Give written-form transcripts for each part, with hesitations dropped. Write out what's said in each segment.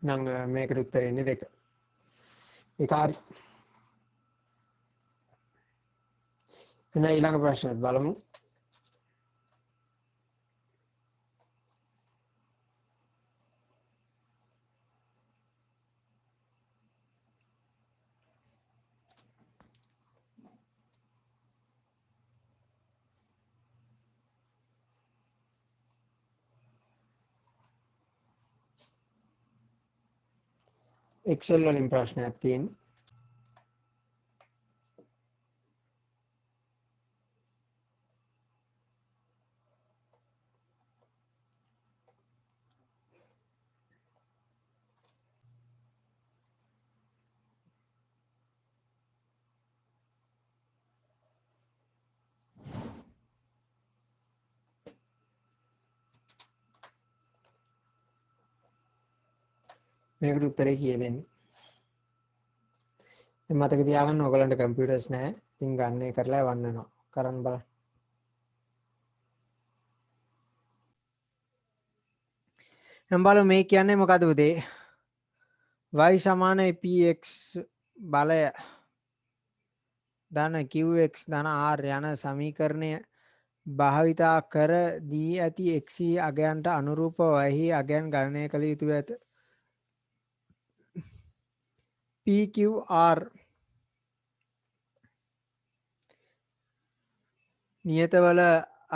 නම් මේකට උත්තරේ ඉන්නේ 2. ඒක හරි. එහෙනම් ඊළඟ ප්‍රශ්නෙත් බලමු. Excel වලින් ප්‍රශ්නයක් තියෙනවා. මේකට උත්තරේ කියලා දෙන්න. දැන් මතක තියාගන්න ඕගලන්ට කම්පියුටර්ස් නැහැ. ඉතින් ගන්න කරලා වන්නනවා. කරන් බලන්න. දැන් බලමු මේ කියන්නේ මොකද උදේ? y සමාන px බලය ධන qx ධන r යන සමීකරණය භාවිතා කර දී ඇති x අගයන්ට අනුරූපව y අගයන් ගණනය කළ යුතුය ඇත. pqr නියතවල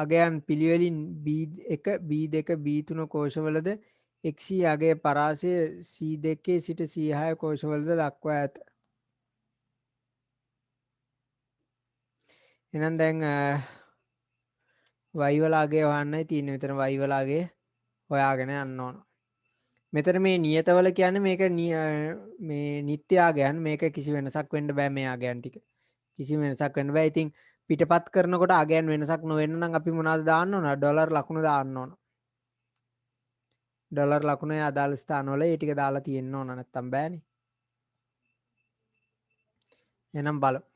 අගයන් පිළිවෙලින් B1 B2 B3 කෝෂවලද x අගයේ පරාසය C2 සිට C6 කෝෂවලද දක්වා ඇත. එහෙනම් දැන් y වල අගය හොයන්නයි තියෙන්නේ. මෙතන y වල අගය හොයාගෙන යන්න ඕන. මෙතන මේ නියතවල කියන්නේ මේක මේ නිත්‍ය අගයන්. මේක කිසි වෙනසක් වෙන්න බෑ මේ අගයන් ටික. කිසි වෙනසක් වෙන්න බෑ. ඉතින් පිටපත් කරනකොට අගයන් වෙනසක් නොවෙන්න නම් අපි මොනවද දාන්න ඕන? ඩොලර් ලකුණු දාන්න ඕන. ඩොලර් ලකුණේ අදාළ ස්ථානවල ඒ ටික දාලා තියෙන්න ඕන. නැත්තම් බෑනේ. එහෙනම් බලමු.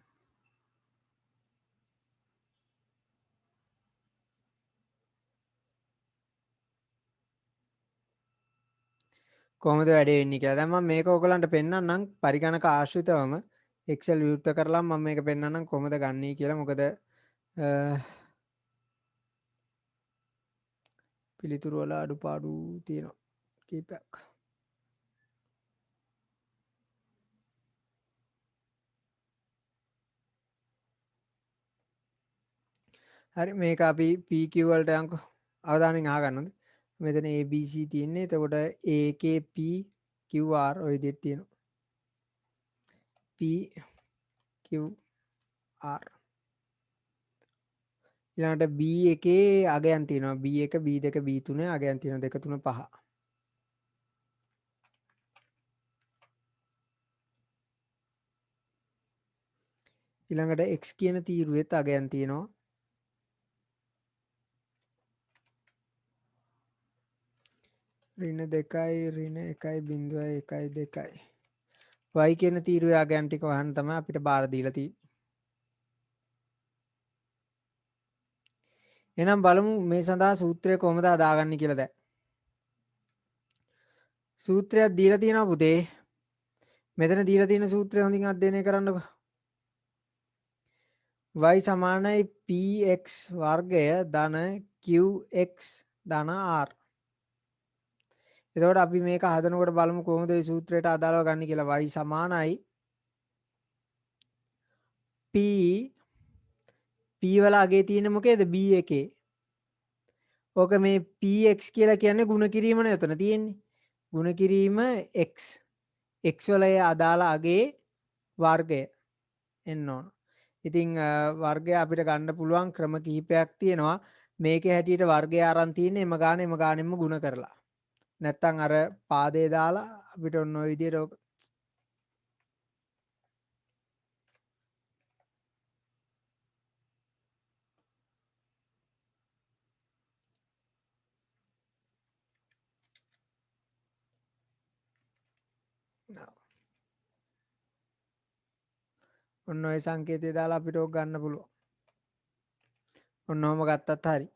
කොහොමද වැඩේ වෙන්නේ කියලා. දැන් මම මේක ඔයගලන්ට පෙන්නන්නම් පරිගණක ආශ්‍රිතවම Excel විවෘත කරලා මම මේක පෙන්නන්නම් කොහොමද ගන්නී කියලා. මොකද පිළිතුරු වල අඩුපාඩු තියෙනවා කීපයක්. හරි මේක අපි PQ වලට යන්කෝ. අවධානයෙන් අහගන්නද? මෙතන ABC තියෙන්නේ. එතකොට AK P QR ඔය විදිහට තියෙනවා. P QR ඊළඟට B එකේ අගයන් තියෙනවා. B1 B2 B3 අගයන් තියෙනවා 2 3 5. ඊළඟට X කියන තීරුවෙත් අගයන් තියෙනවා. ඍණ 2යි ඍණ 1.1.2. y කියන තීරුවේ අගයන් ටික වහන්න තමයි අපිට බාර දීලා තියෙන්නේ. එහෙනම් බලමු මේ සඳහා සූත්‍රය කොහොමද හදාගන්නේ කියලා දැන්. සූත්‍රයක් දීලා තියෙනවා පුතේ. මෙතන දීලා තියෙන සූත්‍රය හොඳින් අධ්‍යයනය කරන්නකෝ. y සමානයි px වර්ගය ධන qx ධන r. එතකොට අපි මේක හදනකොට බලමු කොහොමද මේ සූත්‍රයට අදාළව ගන්න කියලා. y සමානයි p වල අගේ තියෙන්නේ මොකේද? b1. ඕක මේ px කියලා කියන්නේ ಗುಣ කිරීමනේ එතන තියෙන්නේ. ಗುಣ කිරීම x. x වල අදාළ අගේ වර්ගය එන්න ඕන. ඉතින් වර්ගය අපිට ගන්න පුළුවන් ක්‍රම කිහිපයක් තියෙනවා. මේකේ හැටියට වර්ගය අරන් තියෙන්නේ එම ගානෙන්ම ಗುಣ කරලා. නැත්තම් අර පාදේ දාලා අපිට ඔන්න ඔය විදිහට ඔන්න ඔය සංකේතය දාලා අපිට ඕක ගන්න පුළුවන්. ඔන්න ඔහම ගත්තත් හරි.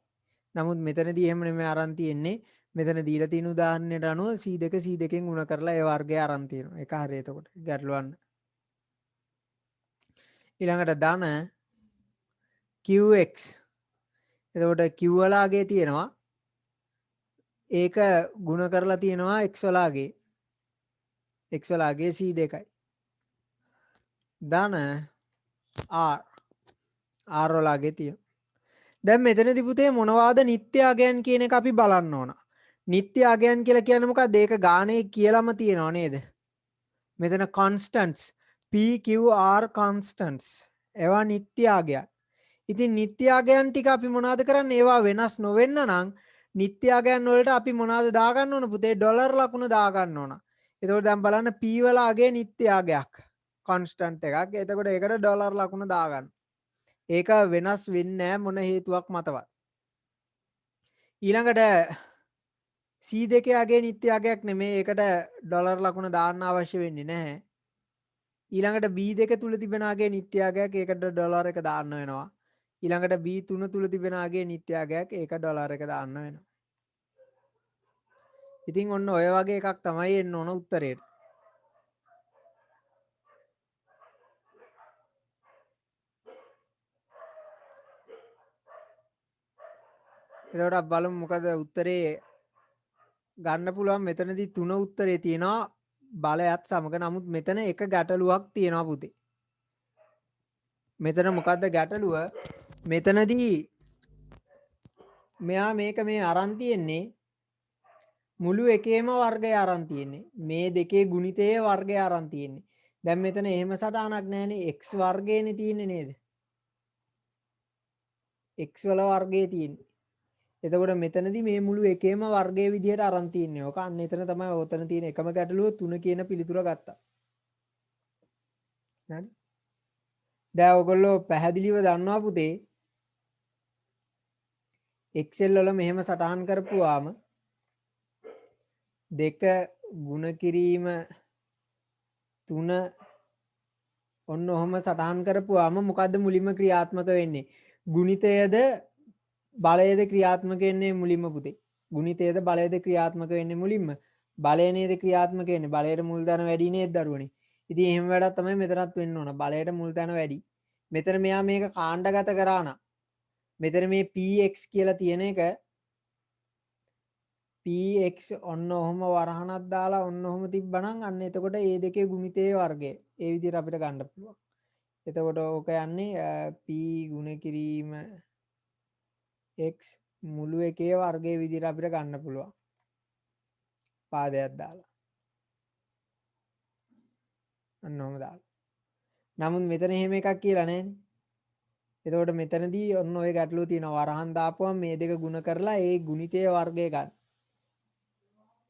නමුත් මෙතනදී එහෙම නෙමෙයි අරන් තියෙන්නේ. මෙතන දීලා තියෙන උදාහරණයට අනුව C2 C2කින් ගුණ කරලා ඒ වර්ගය අරන් තියෙනවා. ඒක හරිය එතකොට ගැටලුවන්න. ඊළඟට ධන QX. එතකොට Q වල අගේ තියෙනවා. ඒක ගුණ කරලා තියෙනවා X වල අගේ. X වල අගේ C2යි. ධන R. R වල අගේ තියෙනවා. දැන් මෙතනදී පුතේ මොනවාද නිත්‍ය අගයන් කියන එක අපි බලන්න ඕන. නිත්‍ය අගයන් කියලා කියන්නේ මොකක්ද? ඒක ගානේ කියලාම තියෙනව නේද? මෙතන constants P Q R constants. ඒවා නිත්‍ය අගයන්. ඉතින් නිත්‍ය අගයන් ටික අපි මොනවද කරන්නේ? ඒවා වෙනස් නොවෙන්න නම් නිත්‍ය අගයන් වලට අපි මොනවද දාගන්න ඕන පුතේ? ඩොලර් ලකුණ දාගන්න ඕන. එතකොට දැන් බලන්න P වල අගය නිත්‍ය අගයක්. constant එකක්. එතකොට ඒකට ඩොලර් ලකුණ දාගන්න. ඒක වෙනස් වෙන්නේ නැහැ මොන හේතුවක් මතවත්. ඊළඟට C2 අගේ නිත්‍ය අගයක් නෙමෙයි. ඒකට ඩොලර් ලකුණ දාන්න අවශ්‍ය වෙන්නේ නැහැ. ඊළඟට B2 තුල තිබෙන අගේ නිත්‍ය අගයක් ඒකට ඩොලර් එක දාන්න වෙනවා. ඊළඟට B3 තුල තිබෙන අගේ නිත්‍ය අගයක් ඒක ඩොලර් එක දාන්න වෙනවා. ඉතින් ඔන්න ඔය වගේ එකක් තමයි එන්න ඕන උත්තරේට. එතකොට අපි බලමු මොකද උත්තරේ ගන්න පුළුවන්. මෙතනදී 3 උත්තරේ තියෙනවා බලයත් සමග. නමුත් මෙතන එක ගැටලුවක් තියෙනවා පුතේ. මෙතන මොකද්ද ගැටලුව? මෙතනදී මෙයා මේක මේ අරන් තියෙන්නේ මුළු එකේම වර්ගය අරන් තියෙන්නේ. මේ දෙකේ ගුණිතයේ වර්ගය අරන් තියෙන්නේ. දැන් මෙතන එහෙම සටහනක් නැහැනේ. x වර්ගයනේ තියෙන්නේ නේද? x වල වර්ගය තියෙන්නේ. එතකොට මෙතනදී මේ මුළු එකේම වර්ගයේ විදිහට අරන් තියන්නේ. ඔක අන්න එතන තමයි ඔතන තියෙන එකම ගැටලුව 3 කියන පිළිතුර ගත්තා. හරි. දැන් ඔයගොල්ලෝ පැහැදිලිව දන්නවා පුතේ Excel වල මෙහෙම සටහන් කරපුවාම දෙක ගුණ කිරීම 3 ඔන්න ඔහම සටහන් කරපුවාම මොකද්ද මුලින්ම ක්‍රියාත්මක වෙන්නේ? ගුණිතයද බලයද ක්‍රියාත්මක වෙන්නේ මුලින්ම පුතේ. ගුණිතයද බලයද ක්‍රියාත්මක වෙන්නේ මුලින්ම. බලය නේද ක්‍රියාත්මක වෙන්නේ. බලයට මුල් තැන වැඩි නේද දරුවනේ. ඉතින් එහෙම වැඩක් තමයි මෙතනත් වෙන්න ඕන. බලයට මුල් තැන වැඩි. මෙතන මෙයා මේක කාණ්ඩගත කරා නම් මෙතන මේ px කියලා තියෙන එක px ඔන්න ඔහම වරහනක් දාලා ඔන්න ඔහම තිබ්බනම් අන්න එතකොට මේ දෙකේ ගුණිතයේ වර්ගය ඒ විදිහට අපිට ගන්න පුළුවන්. එතකොට ඕක යන්නේ p ගුණ කිරීම x මුළු එකේ වර්ගයේ විදිහට අපිට ගන්න පුළුවන්. පාදයක් දාලා. අන්න ඔහම දාලා. නමුත් මෙතන එහෙම එකක් කියලා නැහැනේ. එතකොට මෙතනදී ඔන්න ඔය ගැටලුව තියෙනවා. වරහන් දාපුවම මේ දෙක ගුණ කරලා ඒ ගුණිතයේ වර්ගය ගන්න.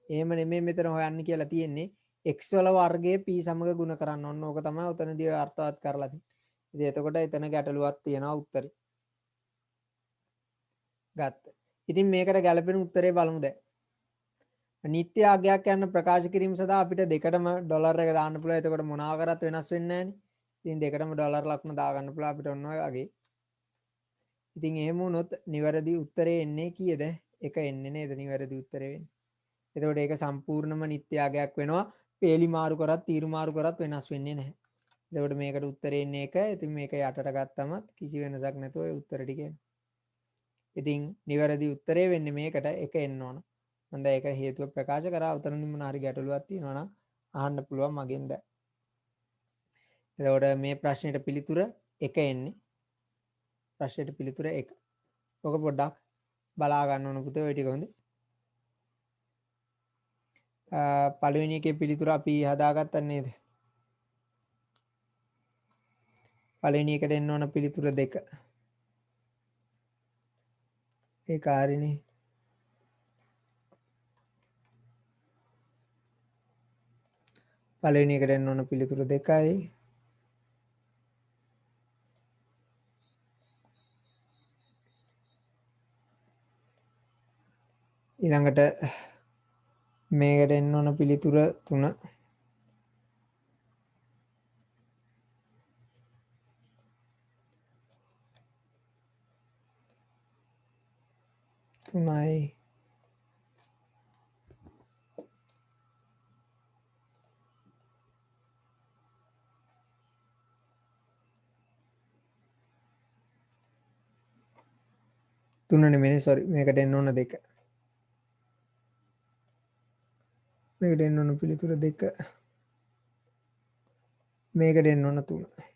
එහෙම නෙමෙයි මෙතන හොයන්න කියලා තියෙන්නේ. x වල වර්ගය p සමග ගුණ කරන්න. ඔන්න ඕක තමයි උතනදී අර්ථවත් කරලා තියෙන්නේ. ඉතින් එතකොට එතන ගැටලුවක් තියෙනවා උත්තරේ. ගත්ත. ඉතින් මේකට ගැළපෙන උත්තරේ බලමු දැන්. නිත්‍ය අගයක් යන ප්‍රකාශ කිරීම සඳහා අපිට දෙකටම ඩොලර් එක දාන්න පුළුවන්. එතකොට මොනවා කරත් වෙනස් වෙන්නේ නැහැනේ. ඉතින් දෙකටම ඩොලර් ලකුණ දා ගන්න පුළුවන් අපිට ඔන්න ඔය වගේ. ඉතින් එහෙම වුණොත් නිවැරදි උත්තරේ එන්නේ කීයද? 1 එන්නේ නේද නිවැරදි උත්තරේ වෙන්නේ. එතකොට ඒක සම්පූර්ණම නිත්‍ය අගයක් වෙනවා. පේලි මාරු කරත් තීරු මාරු කරත් වෙනස් වෙන්නේ නැහැ. එතකොට මේකට උත්තරේ එන්නේ 1. ඉතින් මේක යටට ගත්තම කිසි වෙනසක් නැතුව ඒ උත්තර ටික එනවා. ඉතින් නිවැරදි උත්තරේ වෙන්නේ මේකට 1 එන්න ඕන. මම දැන් ඒක හේතුව ප්‍රකාශ කරා. උතනදි මොන හරි ගැටලුවක් තියෙනවා නම් අහන්න පුළුවන් මගෙන් දැන්. එතකොට මේ ප්‍රශ්නෙට පිළිතුර 1 එන්නේ. ප්‍රශ්නෙට පිළිතුර 1. ඔක පොඩ්ඩක් බලා ගන්න ඕන පුතේ ඔය ටික හොඳේ. පළවෙනි එකේ පිළිතුර අපි හදාගත්තා නේද? පළවෙනි එකට එන්න ඕන පිළිතුර 2. ඒක හරිනේ. පළවෙනි එකට එන්න ඕන පිළිතුර 2යි. ඊළඟට මේකට එන්න ඕන පිළිතුර 3. 3යි. 3 නෙමෙයි sorry මේකට එන්න ඕන 2 මේකට එන්න ඕන පිළිතුර 2 මේකට එන්න ඕන 3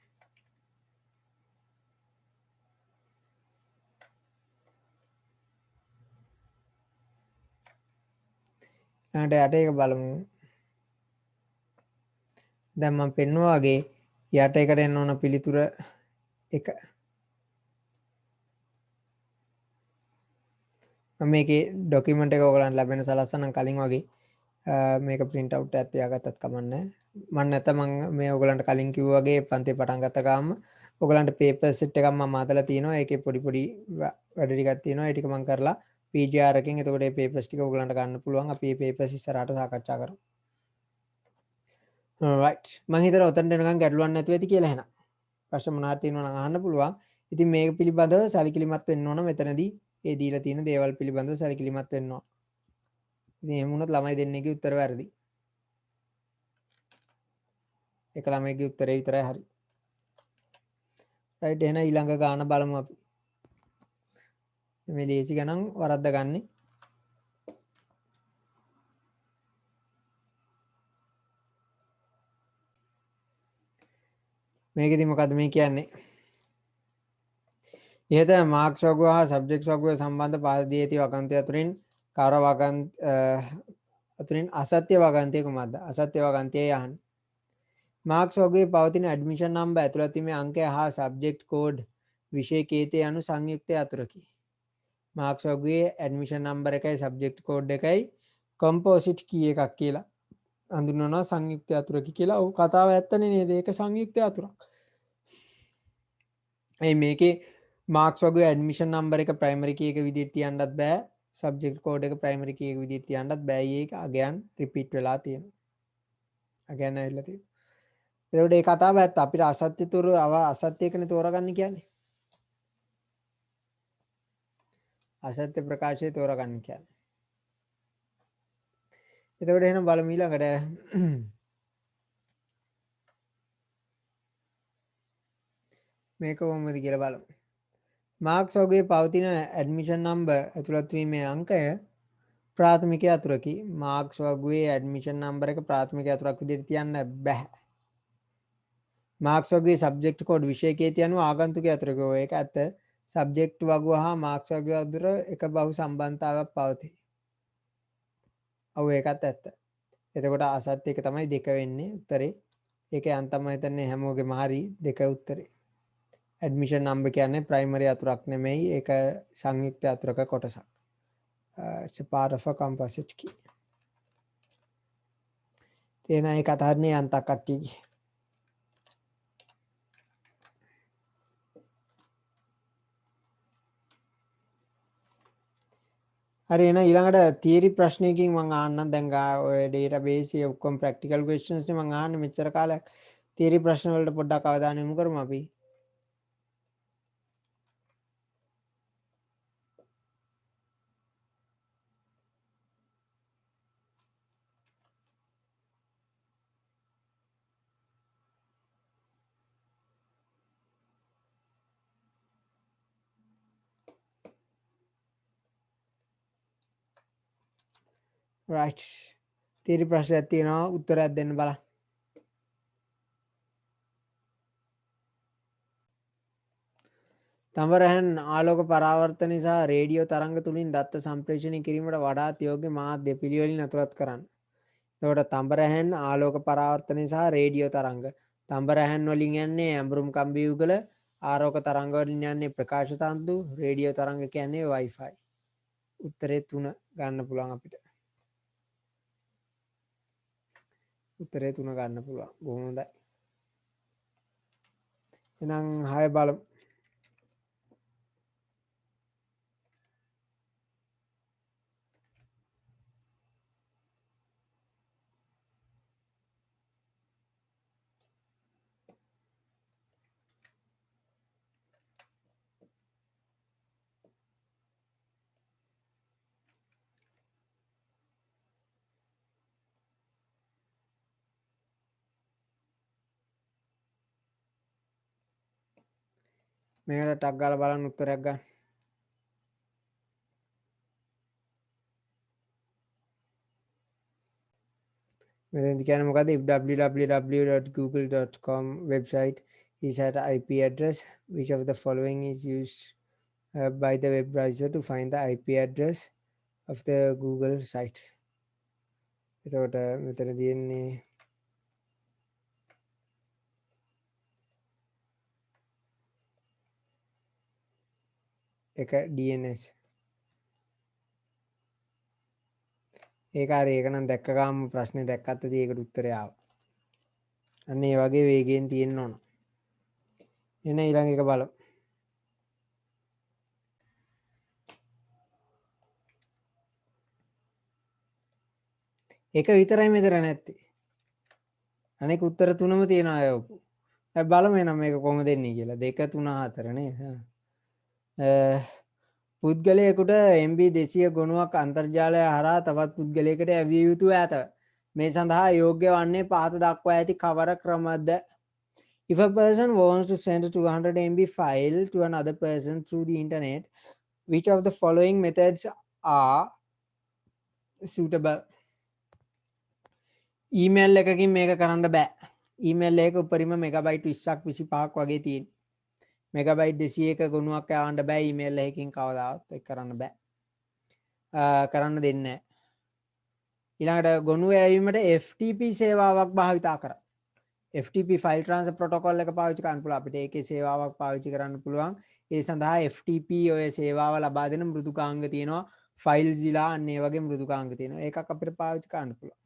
ඊට යට එක බලමු දැන් මම පෙන්නුවා වගේ යට එකට එන්න ඕන පිළිතුර 1 මම මේකේ ડોකියුමන්ට් එක ඔයගලන්ට ලැබෙන සලස්සනම් කලින් වගේ මේක print out එකක් තියාගත්තත් කමන්නේ මම නැත්නම් මම මේ ඔයගලන්ට කලින් කිව්වා වගේ පන්තිය පටන් ගත්ත ගාම ඔයගලන්ට paper set එකක් මම හදලා තියෙනවා ඒකේ පොඩි පොඩි වැඩ ටිකක් තියෙනවා ඒ ටික මම කරලා PGR එකෙන් එතකොට මේ papers ටික ඔයගලන්ට ගන්න පුළුවන් අපි මේ papers ඉස්සරහට සාකච්ඡා කරමු right මම හිතලා ඔතනට එනකන් ගැටලුවක් නැතුව ඇති කියලා එහෙනම් ප්‍රශ්න මොනවද තියෙනවා නම් අහන්න පුළුවන් ඉතින් මේක පිළිබඳව සැලකිලිමත් වෙන්න ඕන මෙතනදී ඒ දීලා තියෙන දේවල් පිළිබඳව සැලකිලිමත් වෙන්න ඕන ඉතින් එහෙම වුණොත් ළමයි දෙන්නෙක්ගේ උත්තර වැරදි එක ළමයිගේ උත්තරේ විතරයි හරි right එහෙනම් ඊළඟ ගාන බලමු අපි මේ ලේසි ගණන් වරද්ද ගන්නේ මේකෙදි මොකද්ද මේ කියන්නේ ඉහත මාක්ස් වගුව හා සබ්ජෙක්ට්ස් වගුව සම්බන්ධ පාදදී ඇති වගන්තය අතුරින් කවර අතුරින් අසත්‍ය වගන්තය කුමක්ද අසත්‍ය වගන්තය යහන් මාක්ස් වගුවේ පවතින ඇඩ්මිෂන් නම්බර් ඇතුළත් වීමේ අංකය හා සබ්ජෙක්ට් කෝඩ් විෂය කේතය යනු සංයුක්තය අතුරකි මාක්ස් වගුවේ ඇඩ්මිෂන් නම්බර් එකයි සබ්ජෙක්ට් කෝඩ් එකයි කොම්පෝසිට් කී එකක් කියලා හඳුන්වනවා සංයුක්තය අතුරකි කියලා ඔව් කතාව ඇත්තනේ නේද ඒක සංයුක්තය අතුරක් ඒ මේකේ මාක්ස් වගේ ඇඩ්මිෂන් නම්බර එක ප්‍රයිමරි කී එක විදිහට තියන්නත් බෑ සබ්ජෙක්ට් කෝඩ් එක ප්‍රයිමරි කී එක විදිහට තියන්නත් බෑ ඒක අගයන් රිපීට් වෙලා තියෙනවා අගයන් ඇවිල්ලා තියෙනවා ඒකට ඒ කතාව ඇත්ත අපිට අසත්‍ය තුරු අසත්‍ය එකනේ තෝරගන්න කියන්නේ අසත්‍ය ප්‍රකාශය තෝරගන්න කියන්නේ එතකොට එහෙනම් බලමු ඊළඟට මේක කොහොමද කියලා බලමු මාක්ස් වගේ පවතින ඇඩ්මිෂන් නම්බර් ඇතුළත් වීමේ අංකය ප්‍රාථමික අතුරකි මාක්ස් වගේ ඇඩ්මිෂන් නම්බර එක ප්‍රාථමික අතුරක් විදිහට තියන්න බෑ මාක්ස් වගේ සබ්ජෙක්ට් කෝඩ් විෂය කේතය යනු ආගන්තුක අතුරක ඒක ඇත්ත සබ්ජෙක්ට් වගුව හා මාක්ස් වගේ අතර එක බහු සම්බන්ධතාවයක් පවතී ඔව් ඒකත් ඇත්ත එතකොට අසත්‍ය එක තමයි 2 වෙන්නේ උත්තරේ ඒකේ අන්තම හිතන්නේ හැමෝගෙම හරි 2 උත්තරේ ඇඩ්මිෂන් නම්බර් කියන්නේ ප්‍රයිමරි අතුරක් නෙමෙයි ඒක සංයුක්ත අතුරක කොටසක් it's a part of a composite key තේන ඒක අතහරින්නේ අන්තක් කට්ටියගේ හරි එහෙනම් ඊළඟට තියරි ප්‍රශ්නයකින් මම ආන්නම් දැන් ඔය ඩේටාබේස් එකේ ඔක්කොම ප්‍රැක්ටිකල් ක්වෙස්චන්ස් නේ මම ආන්නේ මෙච්චර කාලයක් තියරි ප්‍රශ්න වලට පොඩ්ඩක් අවධානය යොමු කරමු අපි right තියරි ප්‍රශ්නයක් තියෙනවා උත්තරයක් දෙන්න බලන්න තඹරැහන් ආලෝක පරාවර්තනය සහ රේඩියෝ තරංග තුලින් දත්ත සම්ප්‍රේෂණය කිරීමට වඩාත් යෝග්‍ය මාධ්‍ය පිළිවෙලින් අතුරත් කරන්න. එතකොට තඹරැහන් ආලෝක පරාවර්තනය සහ රේඩියෝ තරංග. තඹරැහන් වලින් යන්නේ ඇඹරුම් කම්බි යුගල, ආලෝක තරංග වලින් යන්නේ ප්‍රකාශ තන්තු, රේඩියෝ තරංග කියන්නේ Wi-Fi. උත්තරේ 3 ගන්න පුළුවන් අපිට. උත්තරේ 3 ගන්න පුළුවන්. බොහොම හොඳයි. එහෙනම් 6 බලමු. මේකට ටක් ගාලා බලන්න උත්තරයක් ගන්න. මෙතනදි කියන්නේ මොකද්ද? if www.google.com website is at IP address, which of the following is used by the web browser to find the IP address of the Google site. එතකොට මෙතන තියෙන්නේ එක DNS. ඒක හරි, ඒක නම් දැක්ක ගාම ප්‍රශ්නේ දැක්කත් ඇති ඒකට උත්තරය ආවා. අන්න ඒ වගේ වේගයෙන් තියෙන්න ඕන. එන ඊළඟ එක බලමු. එක විතරයි මෙතන නැත්තේ. අනෙක උත්තර තුනම තියෙනවා අයවපු. හැබැයි බලමු එනම් මේක කොහොමද දෙන්නේ කියලා. 2 3 4 නේද? පුද්ගලයෙකුට MB 200 ගොනුවක් අන්තර්ජාලය හරහා තවත් පුද්ගලයෙකුට ඇවිය යුතු ඇත. මේ සඳහා යෝග්‍ය වන්නේ පහත දක්වා ඇති කවර ක්‍රමද? If a person wants to send a 200 MB file to another person through the internet, which of the following methods are suitable? Email එකකින් මේක කරන්න බෑ. ඊමේල් එක උපරිම මෙගාබයිට් 20ක් 25ක් වගේ තියෙන. මෙගාබයිට් 201 ගුණයක් යවන්න බෑ ඊමේල් එකකින් කවදාවත් ඒක කරන්න බෑ. කරන්න දෙන්නේ නැහැ. ඊළඟට ගොනු යැවීමට FTP සේවාවක් භාවිතා කරා. FTP file transfer protocol එක පාවිච්චි කරන්න පුළුවන්. අපිට ඒකේ සේවාවක් පාවිච්චි කරන්න පුළුවන්. ඒ සඳහා FTP ඔය සේවාව ලබා දෙන මෘදුකාංග තියෙනවා. ෆයිල්ස්ලා අන්න ඒ වගේ මෘදුකාංග තියෙනවා. ඒකක් අපිට පාවිච්චි කරන්න පුළුවන්.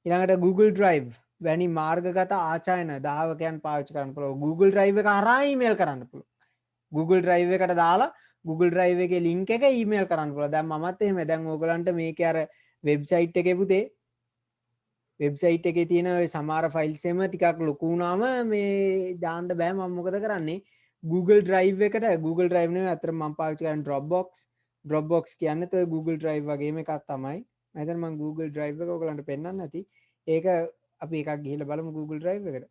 ඊළඟට Google Drive වැනි මාර්ගගත ආචායන දායකයන් පාවිච්චි කරන්න පුළුවන්. Google Drive එක හරහා ඊමේල් කරන්න පුළුවන්. Google Drive එකට දාලා Google Drive එකේ link එක ඊමේල් කරන්න පුළුවන්. දැන් මමත් එහෙම දැන් ඕගලන්ට මේකේ අර වෙබ්සයිට් එකේ පුතේ වෙබ්සයිට් එකේ තියෙන ඔය සමහර ෆයිල්ස් එම ටිකක් ලොකු වුණාම මේ දාන්න බෑ. මම මොකද කරන්නේ? Google Drive එකට Google Drive නෙවෙයි අතට මම පාවිච්චි කරන්නේ Dropbox. Dropbox කියන්නේත් ඔය Google Drive වගේම එකක් තමයි. මම හිතන්නේ මම Google Drive එක ඔයගලන්ට පෙන්නන්න නැති. ඒක අපි එකක් ගිහිල්ලා බලමු Google Drive එකට.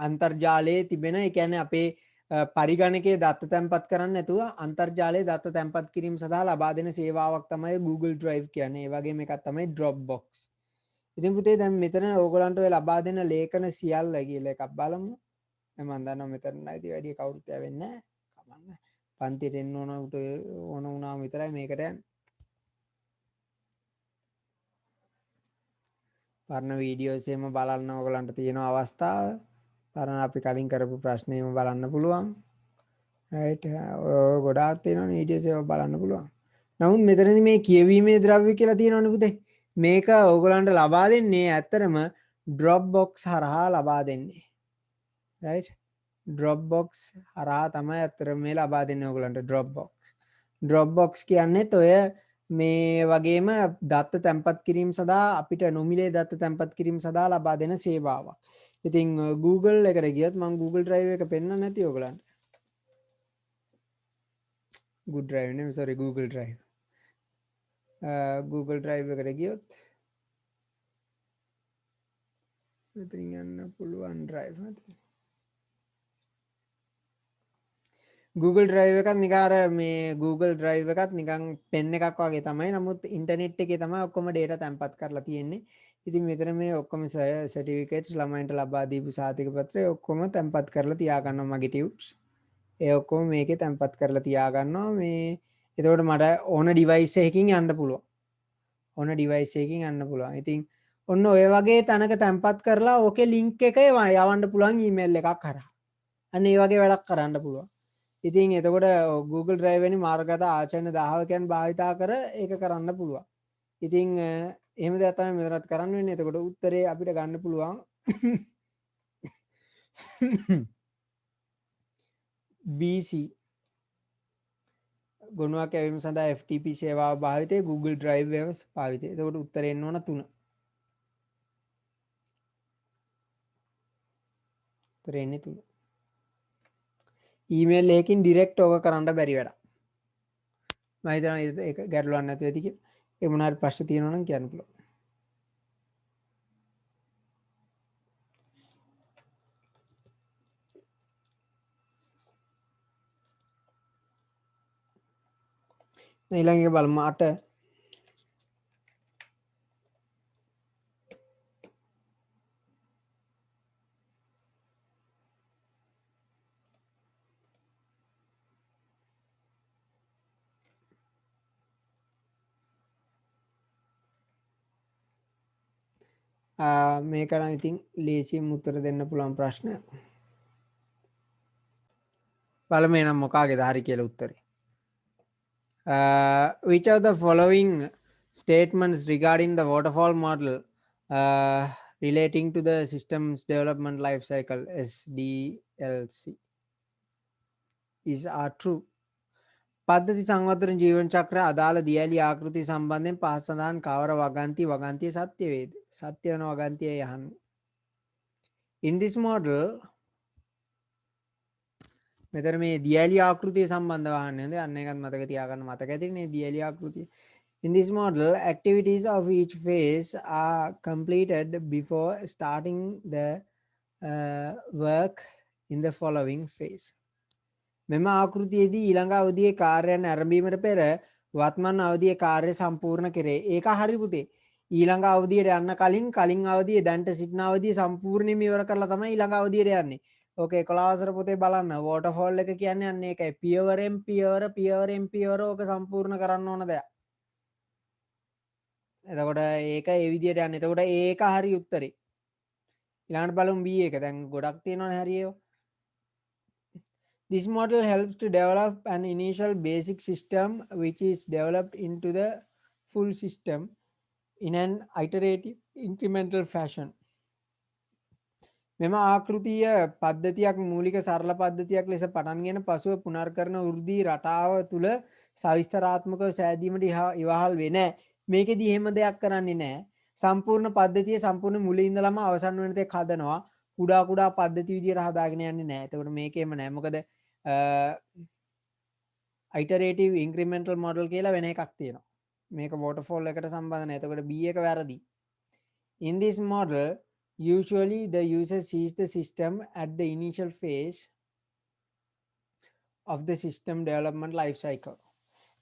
අන්තර්ජාලයේ තිබෙන ඒ කියන්නේ අපේ පරිගණකයේ දත්ත තැන්පත් කරන්න නැතුව අන්තර්ජාලයේ දත්ත තැන්පත් කිරීම සඳහා ලබා දෙන සේවාවක් තමයි Google Drive කියන්නේ. ඒ වගේම එකක් තමයි Dropbox. ඉතින් පුතේ දැන් මෙතන ඕගලන්ට ඔය ලබා දෙන ලේඛන සියල්ල කියලා එකක් බලමු. දැන් මම දන්නවා මෙතන නැති වැඩි කවුරුත් ඇවෙන්නේ නැහැ. කමන්න. පන්තියට එන්න ඕන උට ඕන වුණාම විතරයි මේකට යන්නේ. පරණ වීඩියෝස් එහෙම බලන්න ඕගලන්ට තියෙන අවස්ථාව. පරණ අපි කලින් කරපු ප්‍රශ්න එහෙම බලන්න පුළුවන්. රයිට්. ගොඩාක් තියෙනවනේ වීඩියෝස් ඒවා බලන්න පුළුවන්. නමුත් මෙතනදී මේ කියවීමේ ද්‍රව්‍ය කියලා තියෙනවනේ පුතේ. මේක ඕගලන්ට ලබා දෙන්නේ ඇත්තටම Dropbox හරහා ලබා දෙන්නේ. right Dropbox හරහා තමයි ඇත්තටම මේ ලබා දෙන්නේ ඕගලන්ට Dropbox කියන්නේත් ඔය මේ වගේම දත්ත තැන්පත් කිරීම සඳහා අපිට නොමිලේ දත්ත තැන්පත් කිරීම සඳහා ලබා දෙන සේවාවක්. ඉතින් Google එකට ගියොත් මම Google Drive එක පෙන්නන්න නැති ඕගලන්ට. Google Drive නෙමෙයි sorry Google Drive. Google Drive එකට ගියොත් මෙතනින් යන්න පුළුවන් drive නැති. Google Drive එකත් නිකන් අර මේ Google Drive එකත් නිකන් පෙන් එකක් වගේ තමයි. නමුත් ඉන්ටර්නෙට් එකේ තමයි ඔක්කොම data තැන්පත් කරලා තියෙන්නේ. ඉතින් මෙතන මේ ඔක්කොම certificates ළමයින්ට ලබා දීපු සාතික පත්‍රය ඔක්කොම තැන්පත් කරලා තියා ගන්නවා මගේ ටියුට්ස්. ඒ ඔක්කොම මේකේ තැන්පත් කරලා තියා ගන්නවා. මේ එතකොට මට ඕන device එකකින් යන්න පුළුවන්. ඕන device එකකින් යන්න පුළුවන්. ඉතින් ඔන්න ඔය වගේ තැනක තැන්පත් කරලා ඕකේ link එක යවන්න පුළුවන් email එකක් හරහා. අන්න ඒ වගේ වැඩක් කරන්න පුළුවන්. ඉතින් එතකොට Google Drive වැනි මාර්ගගත ආචරණ දායකයන් භාවිතා කර ඒක කරන්න පුළුවන්. ඉතින් එහෙම දෙයක් තමයි මෙතනත් කරන්න වෙන්නේ. එතකොට උත්තරේ අපිට ගන්න පුළුවන් BC ගුණයක් ඇවීම සඳහා FTP සේවාව භාවිතය Google Drive වේවස් භාවිතය. එතකොට උත්තරේ එන්න ඕන 3. උත්තරේ එන්නේ 3. ඊමේල් එකකින් ඩිරෙක්ට් ඕක කරන්න බැරි වැඩක්. මම හිතනවා ඒක ගැටලුවක් නැතුව ඇති කියලා. ඒ මොන හරි ප්‍රශ්න තියෙනවා නම් කියන්න පුළුවන්. ඊළඟ එක බලමු 8. මේක නම් ඉතින් ලේසියෙන් උත්තර දෙන්න පුළුවන් ප්‍රශ්න. බලමු එහෙනම් මොකාගේද හරි කියලා උත්තරේ. Which of the following statements regarding the waterfall model relating to the system's development life cycle SDLC are true? පද්ධති සංවර්ධන ජීවන චක්‍ර අදාළ දියැලි ආකෘති සම්බන්ධයෙන් පහත සඳහන් කවර වගන්තිය සත්‍ය වේද? සත්‍ය වෙන වගන්තියයි අහන්නේ. In this model මෙතන මේ දියැලි ආකෘතිය සම්බන්ධව අහන්නේ නේද? අන්න ඒකත් මතක තියාගන්න මතක ඇතිනේ දියැලි ආකෘතිය. In this model, activities of each phase are completed before starting the work in the following phase. මෙම ආකෘතියේදී ඊළඟ අවධියේ කාර්යයන් ආරම්භීමට පෙර වත්මන් අවධියේ කාර්ය සම්පූර්ණ කෙරේ. ඒක හරි පුතේ. ඊළඟ අවධියට යන්න කලින් අවධියේ දැන්ට සිටින අවධිය සම්පූර්ණයෙන්ම ඉවර කරලා තමයි ඊළඟ අවධියට යන්නේ. ඕකේ 11 වසර පොතේ බලන්න waterfall එක කියන්නේ අන්න ඒකයි. පියවරෙන් පියවර ඕක සම්පූර්ණ කරන්න ඕන දෙයක්. එතකොට ඒක ඒ විදිහට යන්නේ. එතකොට ඒක හරි උත්තරේ. ඊළඟට බලමු B එක. දැන් ගොඩක් තියෙනවනේ හරි ඒවා. This model helps to develop an initial basic system which is developed into the full system in an iterative incremental fashion. මෙම ආකෘතිය පද්ධතියක් මූලික සරල පද්ධතියක් ලෙස පටන්ගෙන පසුව පුනර්කරන වෘද්ධි රටාව තුළ සවිස්තරාත්මකව සෑදීමට ඉවහල් වෙන්නේ. මේකෙදි එහෙම දෙයක් කරන්නේ නැහැ. සම්පූර්ණ පද්ධතිය සම්පූර්ණ මුලින් ඉඳලම අවසන් වෙන තෙක් හදනවා. කුඩා පද්ධති විදියට හදාගෙන යන්නේ නැහැ. එතකොට මේකේම නැහැ. මොකද iterative incremental model කියලා වෙන එකක් තියෙනවා. මේක waterfall එකට සම්බන්ධ නැහැ. එතකොට B එක වැරදි. In this model, usually the user sees the system at the initial phase of the system development life cycle.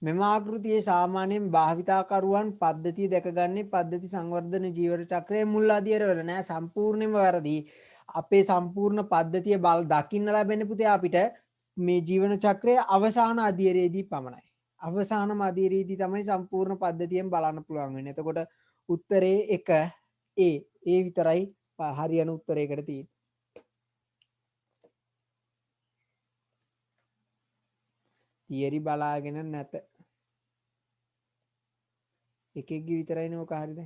මෙම ආකෘතියේ සාමාන්‍යයෙන් භාවිතාකරුවන් පද්ධතිය දැකගන්නේ පද්ධති සංවර්ධන ජීවන චක්‍රයේ මුල් අදියරවල නෑ. සම්පූර්ණයෙන්ම වැරදි. අපේ සම්පූර්ණ පද්ධතිය දකින්න ලැබෙන්නේ පුතේ අපිට මේ ජීවන චක්‍රයේ අවසාන අදියරේදී පමණයි. අවසානම අදියරේදී තමයි සම්පූර්ණ පද්ධතියෙන් බලන්න පුළුවන් වෙන්නේ. එතකොට උත්තරේ 1 A. ඒ විතරයි හරියන උත්තරයකට තියෙන්නේ. තියරි බලාගෙන නැත. එකෙක්ගේ විතරයිනේ ඔක හරිද?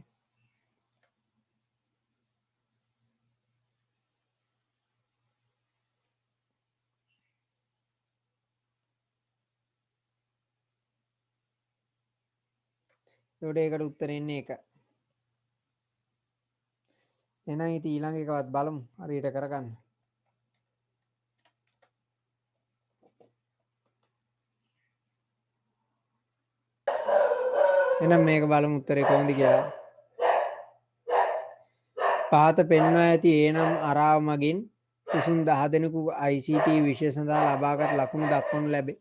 ඒකට ඒකට උත්තර එන්නේ 1. එහෙනම් ඉතින් ඊළඟ එකවත් බලමු හරියට කරගන්න. එහෙනම් මේක බලමු උත්තරේ කොහොමද කියලා. පහත පෙන්වා ඇති ඒනම් අරාව මගින් සිසුන් 10 දෙනෙකු ICT විෂය සඳහා ලබාගත් ලකුණු දක්වනු ලැබේ.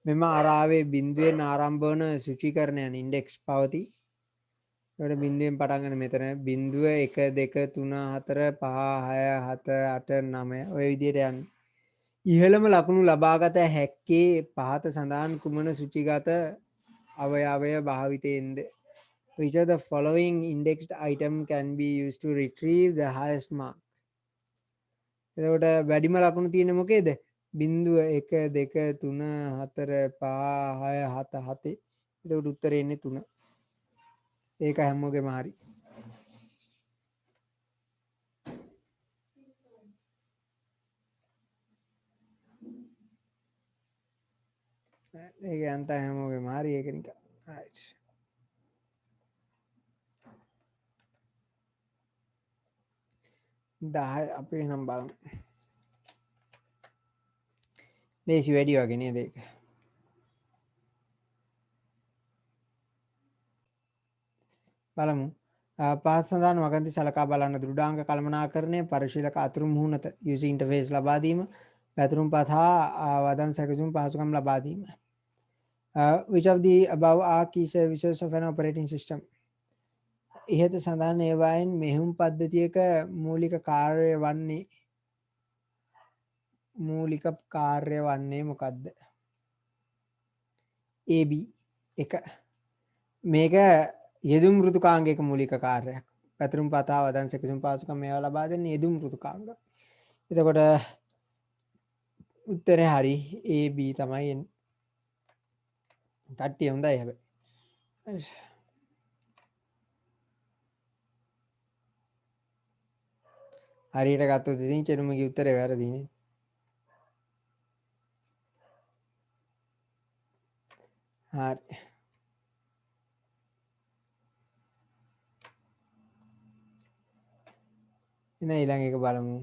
මෙම අරාවේ බිඳුවෙන් ආරම්භ වන සුචීකරණයන් ඉන්ඩෙක්ස් පවතී. ඒකට බිඳුවෙන් පටන් ගන්න මෙතන 0 1 2 3 4 5 6 7 8 9 ඔය විදිහට යන්නේ. ඉහළම ලකුණු ලබාගත හැක්කේ පහත සඳහන් කුමන සුචිගත අවයවය භාවිතයෙන්ද? Which of the following indexed item can be used to retrieve the highest mark? එතකොට වැඩිම ලකුණු තියෙන්නේ මොකේද? 0 1 2 3 4 5 6 7 7. එතකොට උත්තරේ එන්නේ 3. ඒක හැමෝගෙම හරි. ඒක යන්ත හැමෝගෙම හරි ඒක නිකන්. right. අපි එහෙනම් බලමු. ලේසි වැඩි වගේ නේද ඒක? බලමු. පහත සඳහන් වගන්ති සලකා බලන්න දෘඩාංග කළමනාකරණය පරිශීලක අතුරු මුහුණත user interface ලබා දීම පැතුරුම් පත හා වදන් සැකසුම් පහසුකම් ලබා දීම. Which of the above are key services of an operating system? ඉහත සඳහන් ඒවායින් මෙහෙයුම් පද්ධතියක මූලික කාර්ය වන්නේ මොකක්ද? AB 1. මේක යෙදුම් මෘදුකාංගයක මූලික කාර්යයක්. පැතුම් පතා වදන් සැකසුම් පාසුකම් මේවා ලබා දෙන්නේ යෙදුම් මෘදුකාංග. එතකොට උත්තරේ හරි AB තමයි එන්නේ. කට්ටිය හොඳයි හැබැයි. හරියට ගත්තොත් ඉතින් චෙනුමගේ උත්තරේ වැරදිනේ. හරි. එන ඊළඟ එක බලමු.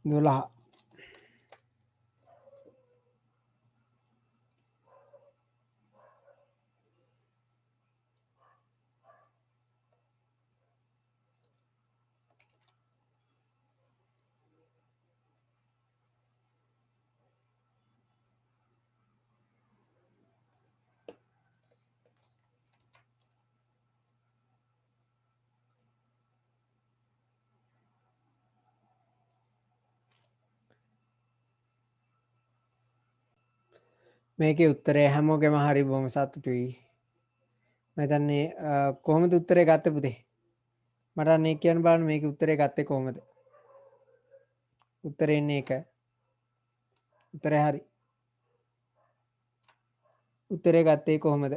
දොළහ. මේකේ උත්තරේ හැමෝගෙම හරි බොහොම සතුටුයි. මම හිතන්නේ කොහොමද උත්තරේ ගත්තේ පුතේ? මට අනේ කියන්න බලන්න මේකේ උත්තරේ ගත්තේ කොහොමද? උත්තරේ එන්නේ එක. උත්තරේ හරි. උත්තරේ ගත්තේ කොහොමද?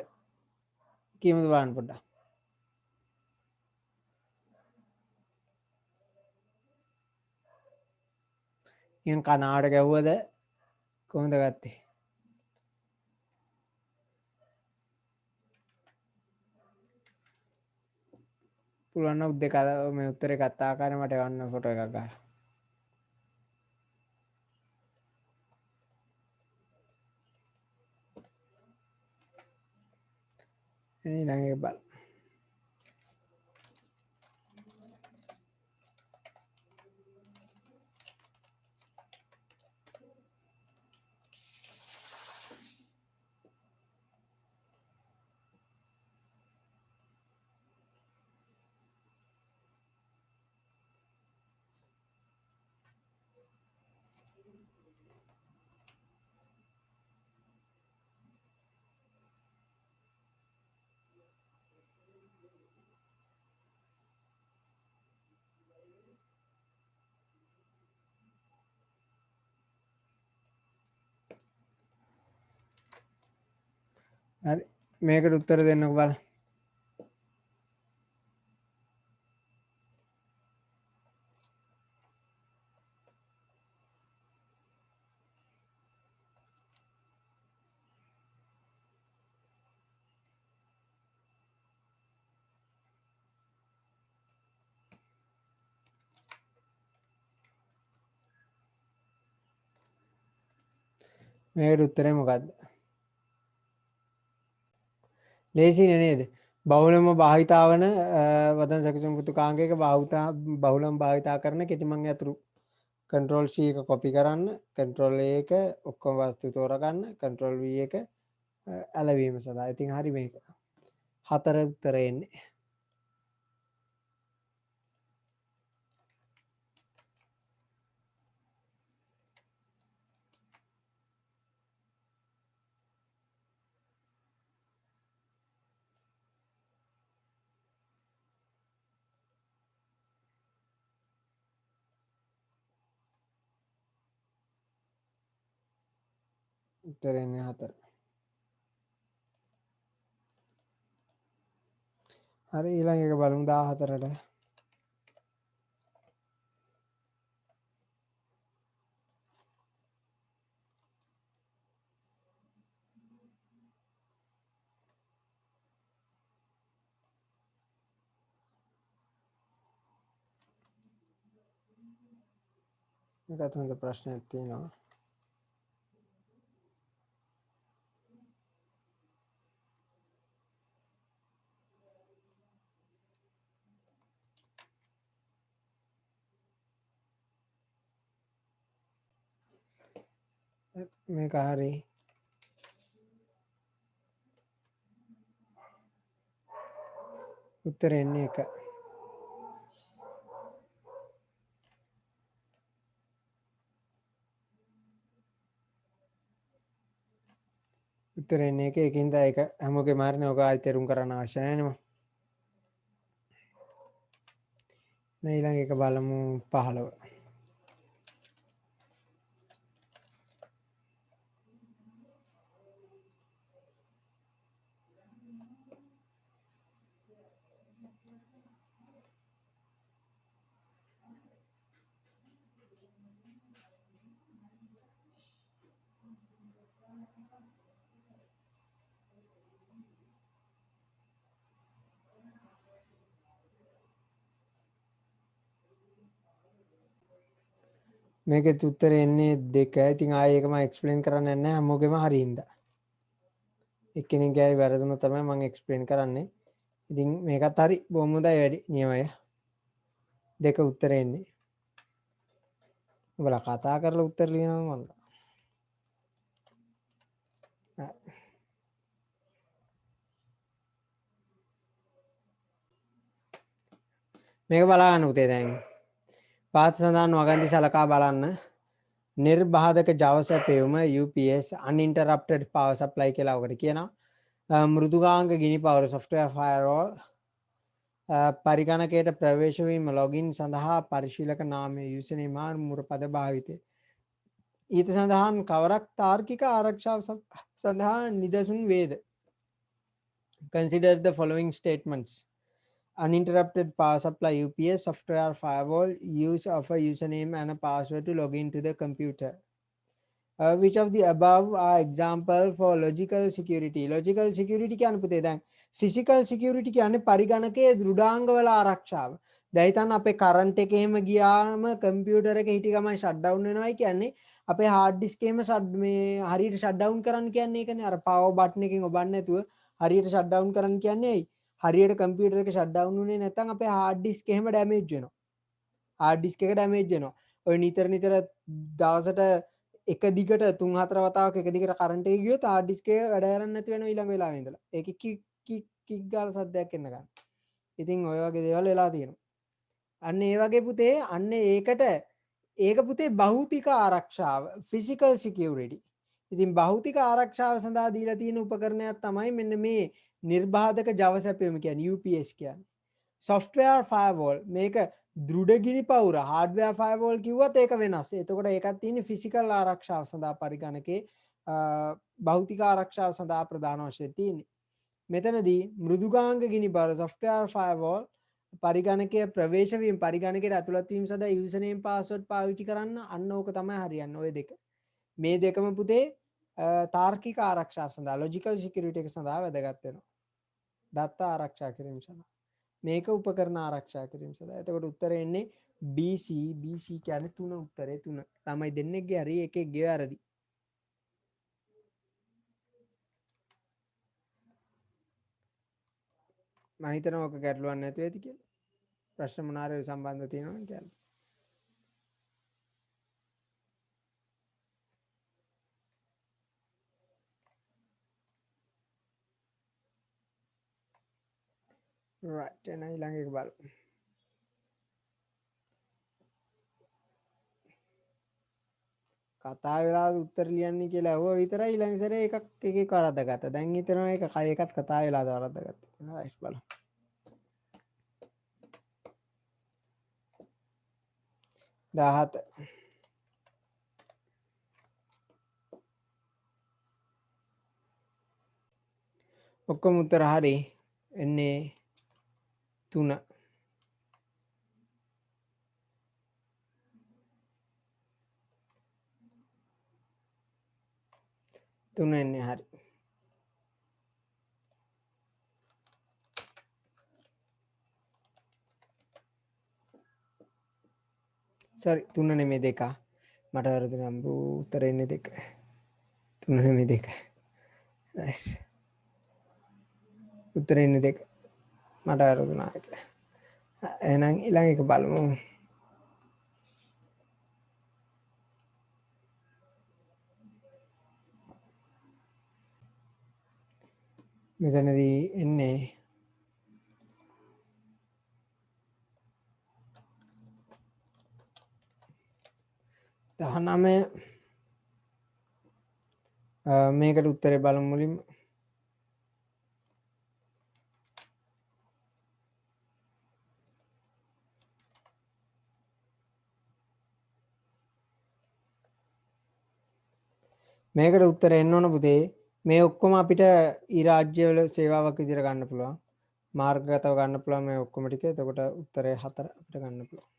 කියමුද බලන්න පොඩ්ඩක්. ඉතින් කනාවට ගැව්වද කොහොමද ගත්තේ? පුළුවන් නම් දෙක මේ උත්තරේ ගත්ත ආකාරය මට එවන්න ෆොටෝ එකක් ගන්න. ඊළඟ එක බලමු. හරි මේකට උත්තර දෙන්නකෝ බලන්න. මේකට උත්තරේ මොකද්ද? ලේසිනේ නේද? බහුලම භාවිතා වන වදන් සැකසුම් පුතුකාංගයක බහුලම භාවිතා කරන කෙටිමං යතුරු control C එක කොපි කරන්න, control A එක ඔක්කොම වස්තු තෝරගන්න, control V එක ඇලවීම සඳහා. ඉතින් හරි මේක. 4 උත්තරේ එන්නේ. උත්තරේ එන්නේ 4. හරි ඊළඟ එක බලමු 14ට. මේකත් හොඳ ප්‍රශ්නයක් තියෙනවා. මේක හරි. උත්තරේ එන්නේ 1. උත්තර එන්නේ එක එකින්ද ඒක හැමෝගේ මාරනේ ඔක ආයෙ තේරුම් කරන්න අවශ්‍ය නැහැ නේ. ඊළඟ එක බලමු 15. මේකෙත් උත්තර එන්නේ 2. ඉතින් ආයෙ ඒක මම එක්ස්ප්ලেইন කරන්නේ නැහැ හැමෝගෙම හරියින්ද. එක්කෙනෙක්ගේ වැරදුනොත් තමයි මම එක්ස්ප්ලেইন කරන්නේ. ඉතින් මේකත් හරි බොහොම හොඳයි වැඩි නියමය. 2 උත්තර එන්නේ. ඔයාලා කතා කරලා උත්තර ලියනවා මන්ද. මේක බලා ගන්න උතේ දැන්. පාත් සඳහන් වගන්ති සලකා බලන්න. නිර්බාධක Java සැපයුම UPS uninterrupted power supply කියලා ඔකට කියනවා. මෘදුකාංග ගිනි පවර software firewall පරිගණකයට ප්‍රවේශ වීම login සඳහා පරිශීලක නාමය username මුරපද භාවිතය. ඊට සඳහන් කවරක් තාර්කික ආරක්ෂාව සඳහා නිදසුන් වේද? Consider the following statements. Uninterrupted power supply UPS software firewall use of a username and a password to log into the computer. Which of the above are example for logical security? Logical security කියන්නේ පුතේ දැන් physical security කියන්නේ පරිගණකයේ දෘඩාංගවල ආරක්ෂාව. දැන් හිතන්න අපේ current එක එහෙම ගියාම කම්පියුටර් එක හිටි ගමන් ෂට් ඩවුන් වෙනවයි කියන්නේ අපේ hard disk එකේම මේ හරියට ෂට් ඩවුන් කරන්න කියන්නේ ඒකනේ. අර power button එකෙන් ඔබන්නේ නැතුව හරියට ෂට් ඩවුන් කරන්න කියන්නේ ඇයි? හරියට කම්පියුටර් එක ෂට් ඩවුන් වුණේ නැත්නම් අපේ hard disk එහෙම ඩැමේජ් වෙනවා. hard disk එක ඩැමේජ් වෙනවා. ඔය නිතර දවසට එක දිගට 3-4 වතාවක් එක දිගට කරන්ට් එක ගියොත් hard disk එක වැඩ කරන්නේ නැති වෙන ඊළඟ වෙලාවෙ ඉඳලා. ඒකේ කික් ගාලා සද්දයක් එන්න ගන්න. ඉතින් ඔය වගේ දේවල් වෙලා තියෙනවා. අන්න ඒ වගේ පුතේ අන්න ඒකට ඒක පුතේ භෞතික ආරක්ෂාව physical security. ඉතින් භෞතික ආරක්ෂාව සඳහා දීලා තියෙන උපකරණයක් තමයි මෙන්න මේ නිර්බාධක Java සැපයුම කියන්නේ UPS කියන්නේ. software firewall මේක දෘඩ ගිනි පවුර hardware firewall කිව්වත් ඒක වෙනස්. එතකොට ඒකත් තියෙන්නේ physical ආරක්ෂාව සඳහා පරිගණකේ භෞතික ආරක්ෂාව සඳහා ප්‍රධාන වශයෙන් තියෙන්නේ. මෙතනදී මෘදුකාංග ගිනි පවුර software firewall පරිගණකයේ ප්‍රවේශ වීම පරිගණකයට ඇතුළත් වීම සඳහා username password පාවිච්චි කරන්න අන්න ඕක තමයි හරියන්නේ ඔය දෙක. මේ දෙකම පුතේ තාර්කික ආරක්ෂාව සඳහා logical security එක සඳහා වැදගත් වෙනවා. දත්ත ආරක්ෂා කිරීම සඳහා. මේක උපකරණ ආරක්ෂා කිරීම සඳහා. එතකොට උත්තරේ එන්නේ BC කියන්නේ 3 උත්තරේ 3. ළමයි දෙන්නෙක්ගේ හරි එකෙක්ගේ වැරදි. මම හිතනවා ඔක ගැටලුවක් නැතුව ඇති කියලා. ප්‍රශ්න මොනාරේ සම්බන්ධ තියෙනවා කියන්නේ. right එහෙනම් ඊළඟ එක බලමු. කතා වෙලාද උත්තර ලියන්නේ කියලා අහුව විතරයි ඊළඟ සැරේ එකක් එකක වරද්දාගත්තා. දැන් හිතනවා ඒක එකත් කතා වෙලාද වරද්දාගත්තා. right බලමු. 17 ඔක්කොම උත්තර හරි එන්නේ 3 එන්නේ හරි. sorry 3 නෙමෙයි 2. මට වැරදුනා උත්තර එන්නේ 2. 3 නෙමෙයි 2. right උත්තර එන්නේ 2. මට වැරදුනා ඒක. එහෙනම් ඊළඟ එක බලමු. මෙතනදී එන්නේ 19 මේකට උත්තරේ බලමු මුලින්ම. මේකට උත්තරේ එන්න ඕන පුතේ. මේ ඔක්කොම අපිට ඊ රාජ්‍යවල සේවාවක් විදිහට ගන්න පුළුවන්. මාර්ගගතව ගන්න පුළුවන් මේ ඔක්කොම ටික. එතකොට උත්තරේ 4 අපිට ගන්න පුළුවන්.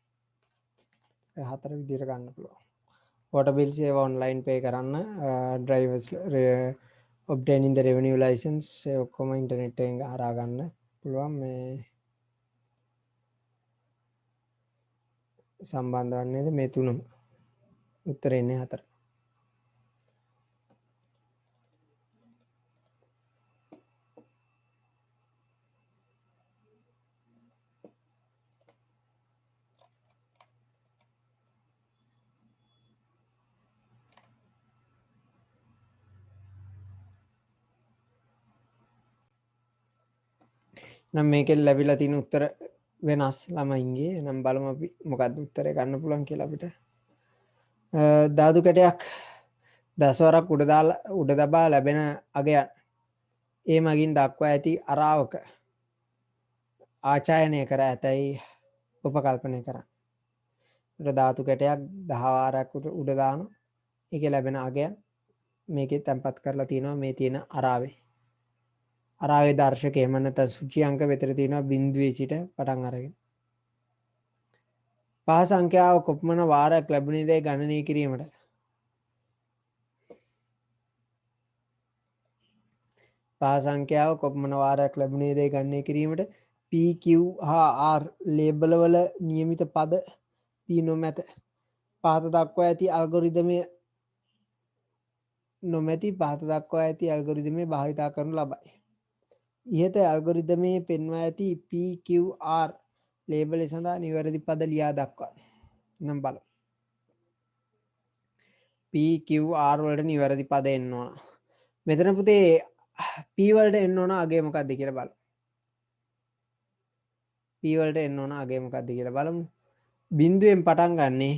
ඒ 4 විදිහට ගන්න පුළුවන්. water bill සේවා online pay කරන්න, drivers obtaining the revenue license ඒ ඔක්කොම ඉන්ටර්නෙට් එකෙන් හරහා ගන්න පුළුවන්. මේ සම්බන්ධ වන්නේද මේ තුනම. උත්තරේ එන්නේ 4. නම් මේකෙන් ලැබිලා තියෙන උත්තර වෙනස් ළමයින්ගේ. නම් බලමු අපි මොකක්ද උත්තරේ ගන්න පුළුවන් කියලා අපිට. ධාතු කැටයක් දසවරක් උඩ දබා ලැබෙන අගයන් ඒ මගින් දක්වා ඇති අරාවක ආචායනය කර ඇතැයි උපකල්පනය කරන්න. ධාතු කැටයක් 10 වාරයක් උඩ දානවා. ඒකේ ලැබෙන අගයන් මේකේ තැන්පත් කරලා තියෙනවා මේ තියෙන අරාවේ. අරාවේ දර්ශකය එහෙම නැත්නම් සුචි අංක විතර තියෙනවා 0 සිට පටන් අරගෙන. පහ සංඛ්‍යාව කොපමණ වාරයක් ලැබුණේදයි ගණනය කිරීමට පහ සංඛ්‍යාව කොපමණ වාරයක් ලැබුණේදයි ගණනය කිරීමට P Q හා R ලේබල් වල નિયમિત පද දී නොමැත. පහත දක්වා ඇති ඇල්ගොරිදමේ භාවිතා කරනු ලබයි. ඉහත ඇල්ගොරිදමේ පෙන්වා ඇති PQR ලේබලය සඳහා නිවැරදි පද ලියා දක්වා. නම් බලමු. PQR වලට නිවැරදි පද එන්න ඕන. මෙතන පුතේ P වලට එන්න ඕන අගය මොකක්ද කියලා බලමු. P වලට එන්න ඕන අගය මොකක්ද කියලා බලමු. බිඳුවෙන් පටන් ගන්නේ.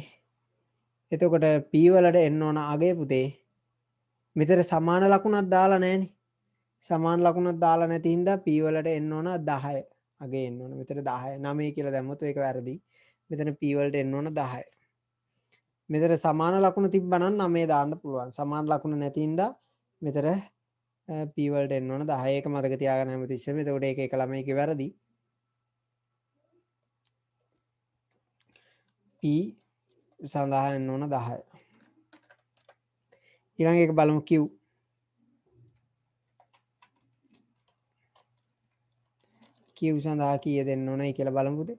එතකොට P වලට එන්න ඕන අගය පුතේ මෙතන සමාන ලකුණක් දාලා නැහෙනි. සමාන ලකුණක් දාලා නැති හින්දා P වලට එන්න ඕන 10. අගේ එන්න ඕන. මෙතන 10. 9 කියලා දැම්මොත් ඒක වැරදි. මෙතන P වලට එන්න ඕන 10. මෙතන සමාන ලකුණු තිබ්බනම් 9 දාන්න පුළුවන්. සමාන ලකුණු නැති හින්දා මෙතන P වලට එන්න ඕන 10. ඒක මතක තියාගන්න හැමතිස්සෙම. එතකොට ඒක එක ළමයිගේ වැරදි. P සඳහා එන්න ඕන 10. ඊළඟ එක බලමු Q. Q සඳහා කීය දෙන්න ඕනයි කියලා බලමු පුතේ.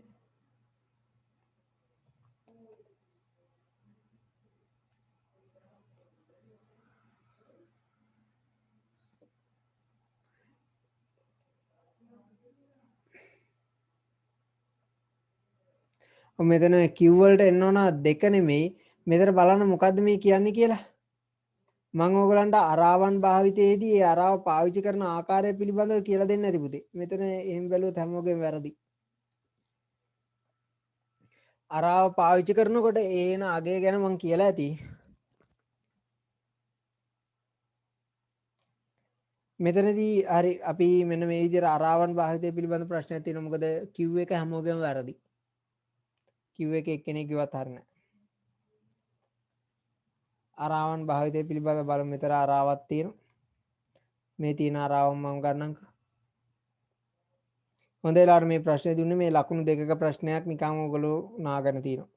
මෙතන Q වලට එන්න ඕන 2 නෙමෙයි. මෙතන බලන්න මොකද්ද මේ කියන්නේ කියලා. මම ඕගලන්ට අරාවන් භාවිතයේදී ඒ අරාව පාවිච්චි කරන ආකාරය පිළිබඳව කියලා දෙන්න ඇති පුතේ. මෙතන එහෙම බැලුවොත් හැමෝගෙම වැරදි. අරාව පාවිච්චි කරනකොට ඒන අගය ගැන මම කියලා ඇති. මෙතනදී හරි අපි මෙන්න මේ විදිහට අරාවන් භාවිතය පිළිබඳ ප්‍රශ්නයක් තියෙනවා. මොකද Q එක හැමෝගෙම වැරදි. Q එක එක්කෙනෙක්ගේවත් හරිය නැහැ. අරාවන් භාවිතය පිළිබඳ බලමු. මෙතන අරාවක් තියෙනවා. මේ තියෙන අරාව මම ගන්නම්කෝ. හොඳ වෙලාවට මේ ප්‍රශ්නේ දුන්නේ මේ ලකුණු දෙකක ප්‍රශ්නයක් නිකන් ඔයගොල්ලෝ නාගෙන තියෙනවා.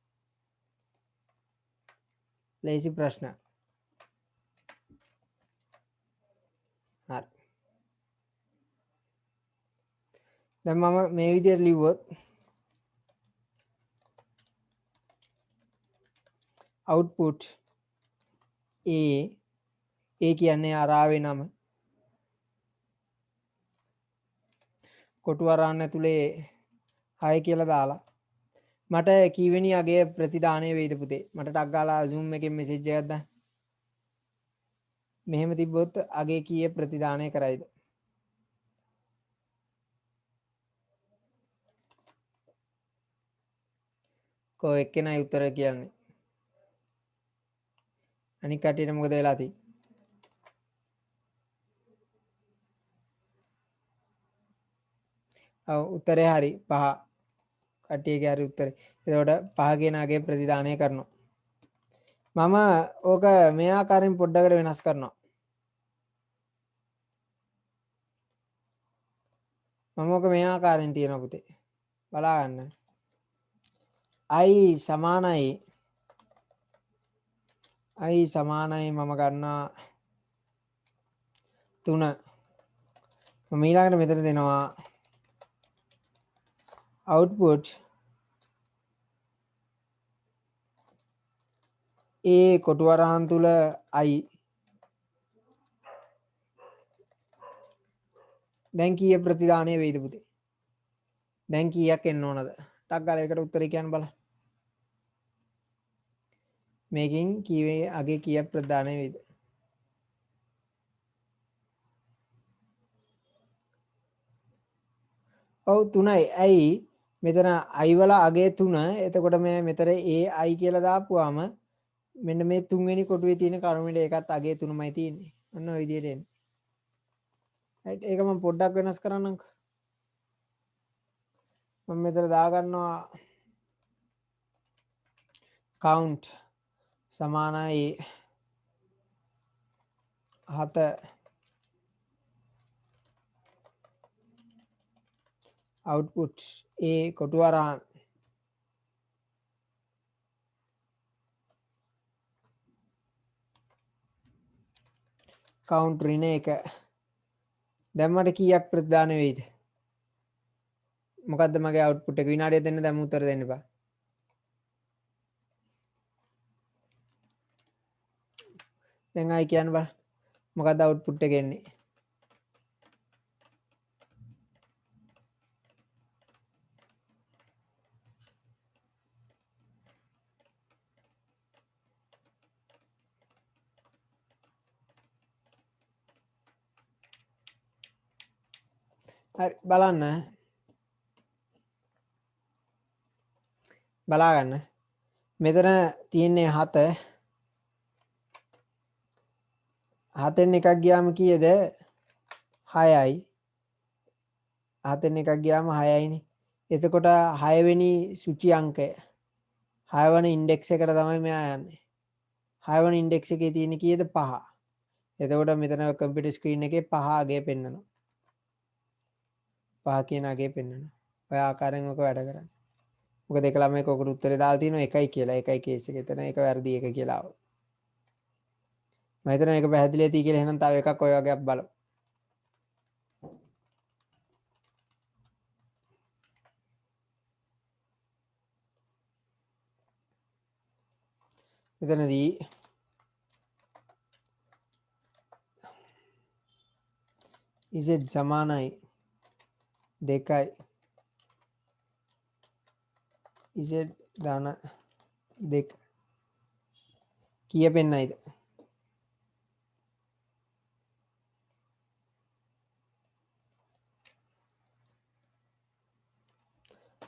ලේසි ප්‍රශ්න. හරි. දැන් මම මේ විදිහට ලිව්වොත් output A කියන්නේ අරාවේ නම. කොටු අරාන්න ඇතුලේ 6 කියලා දාලා මට කීවෙනි අගේ ප්‍රතිදානය වේද පුතේ? මට ටක් ගාලා Zoom එකෙන් මෙසේජ් එකක් දාන්න. මෙහෙම තිබ්බොත් අගේ කීයේ ප්‍රතිදානය කරයිද? කෝ එක්කෙනයි උත්තර කියන්නේ. අනික කටියට මොකද වෙලා තියෙන්නේ? උත්තරේ හරි 5 කට්ටියගේ හරි උත්තරේ. එතකොට 5 කියන අගේ ප්‍රතිදානය කරනවා. මම ඕක මේ ආකාරයෙන් පොඩ්ඩකට වෙනස් කරනවා. මම ඕක මේ ආකාරයෙන් තියෙනවා පුතේ. බලා ගන්න. i සමානයි මම ගන්නවා 3. මම ඊළඟට මෙතන දෙනවා output a කොටු වරහන් තුල i දැන් කීය ප්‍රතිදානය වෙයිද පුතේ? දැන් කීයක් එන්න ඕනද? ටක් ගාලා ඒකට උත්තරේ කියන්න බලන්න. මේකෙන් කීවේ අගේ කීයක් ප්‍රතිදානය වෙයිද? ඔව් 3යි. ඇයි මෙතන i වල අගේ 3. එතකොට මේ මෙතන ai කියලා දාපුවාම මෙන්න මේ තුන්වෙනි කොටුවේ තියෙන කර්මෙට ඒකත් අගේ 3මයි තියෙන්නේ. අන්න ඔය විදිහට එන්නේ. right ඒක මම පොඩ්ඩක් වෙනස් කරන්නම්කෝ. මම මෙතන දාගන්නවා count සමානයි 7 output a කොටු වරහන් count ඍණ 1. දැන් මට කීයක් ප්‍රතිදාන වෙයිද? මොකද්ද මගේ output එක? විනාඩියක් දෙන්න දැන් උත්තර දෙන්න එපා. දැන් ආයි කියන්න බලන්න. මොකද්ද output එක එන්නේ? හරි බලන්න. බලා ගන්න. මෙතන තියෙන්නේ 7. 7න් එකක් ගියාම කීයද? 6යි. 7න් එකක් ගියාම 6යිනේ. එතකොට 6 වෙනි සුචි අංකය 6 වෙනි ඉන්ඩෙක්ස් එකට තමයි මෙයා යන්නේ. 6 වෙනි ඉන්ඩෙක්ස් එකේ තියෙන කීයද? 5. එතකොට මෙතන කම්පියුටර් ස්ක්‍රීන් එකේ 5 අගේ පෙන්නනවා. 5 කියන අගේ පෙන්නනවා. ඔය ආකාරයෙන් ඔක වැඩ කරන්නේ. මොකද ඒක ළමයි කොකට උත්තරේ දාලා තියෙනවා 1යි කියලා. 1යි කේස් එක. එතන ඒක වැරදි 1 කියලා ආවා. මම හිතනවා මේක පැහැදිලි ඇති කියලා. එහෙනම් තව එකක් ඔය වගේක් බලමු. මෙතනදී z සමානයි 2යි z ධන 2 කීය පෙන්නයිද?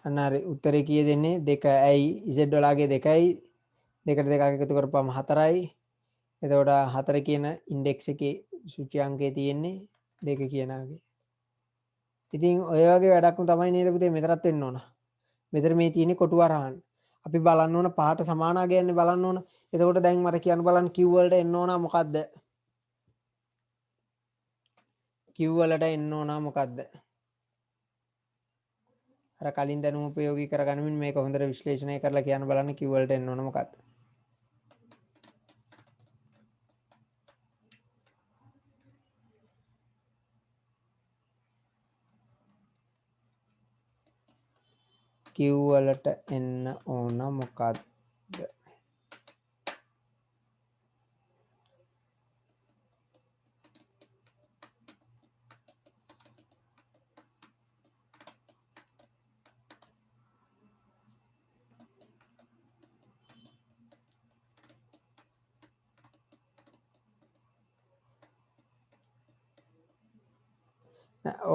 අන්න හරි උත්තරේ කීය දෙන්නේ? 2. ඇයි z වලගේ 2යි 2ට 2ක් එකතු කරපුවම 4යි. එතකොට 4 කියන ඉන්ඩෙක්ස් එකේ සුචි අංකය තියෙන්නේ 2 කියන අගේ. ඉතින් ඔය වගේ වැඩක්ම තමයි නේද පුතේ මෙතනත් වෙන්න ඕන. මෙතන මේ තියෙන්නේ කොටු වරහන්. අපි බලන්න ඕන පහට සමාන අගයන්නේ බලන්න ඕන. එතකොට දැන් මට කියන්න බලන්න Q වලට එන්න ඕන මොකද්ද? Q වලට එන්න ඕන මොකද්ද? අර කලින් දැනුම ප්‍රයෝගී කරගනිමින් මේක හොඳට විශ්ලේෂණය කරලා කියන්න බලන්න Q වලට එන්න ඕන මොකද්ද? Q වලට එන්න ඕන මොකද්ද?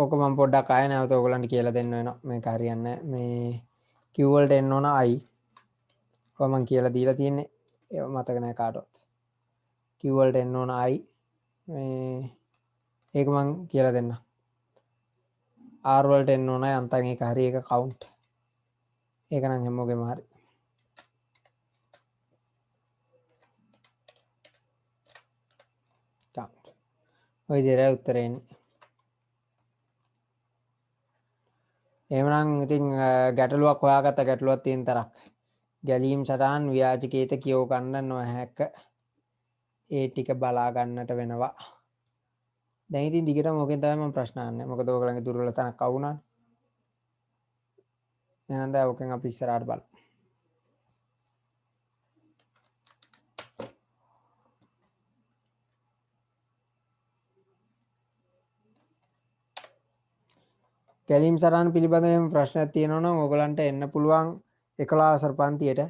ඕක මම පොඩ්ඩක් ආයෙ නැවත ඔයගලන්ට කියලා දෙන්න වෙනවා. මේක හරියන්නේ මේ Q වලට එන්න ඕන I. ඔය මම කියලා දීලා තියෙන්නේ. ඒව මතක නැහැ කාටවත්. Q වලට එන්න ඕන I. මේ ඒක මම කියලා දෙන්නම්. R වලට එන්න ඕනයි අන්තන් ඒක හරි ඒක කවුන්ට්. ඒක නම් හැමෝගෙම හරි. කවුන්ට්. ඔය විදිහට උත්තරේ එන්නේ. එහෙමනම් ඉතින් ගැටලුවක් හොයාගත්ත ගැටලුවක් තියෙන තරක්. ගැලීම් සටහන් ව්‍යාජකේත කියව ගන්න නොහැක. ඒ ටික බලා ගන්නට වෙනවා. දැන් ඉතින් දිගටම මොකෙන් තමයි මම ප්‍රශ්න අහන්නේ. මොකද ඔයගලගේ දුර්වල තැනක් අවුණා. එහෙනම් දැන් ඔකෙන් අපි ඉස්සරහට බලමු. ගැලීම් සටහන් පිළිබඳව එහෙම ප්‍රශ්නයක් තියෙනවා නම් ඔයගලන්ට එන්න පුළුවන් 11 වසර පන්තියට.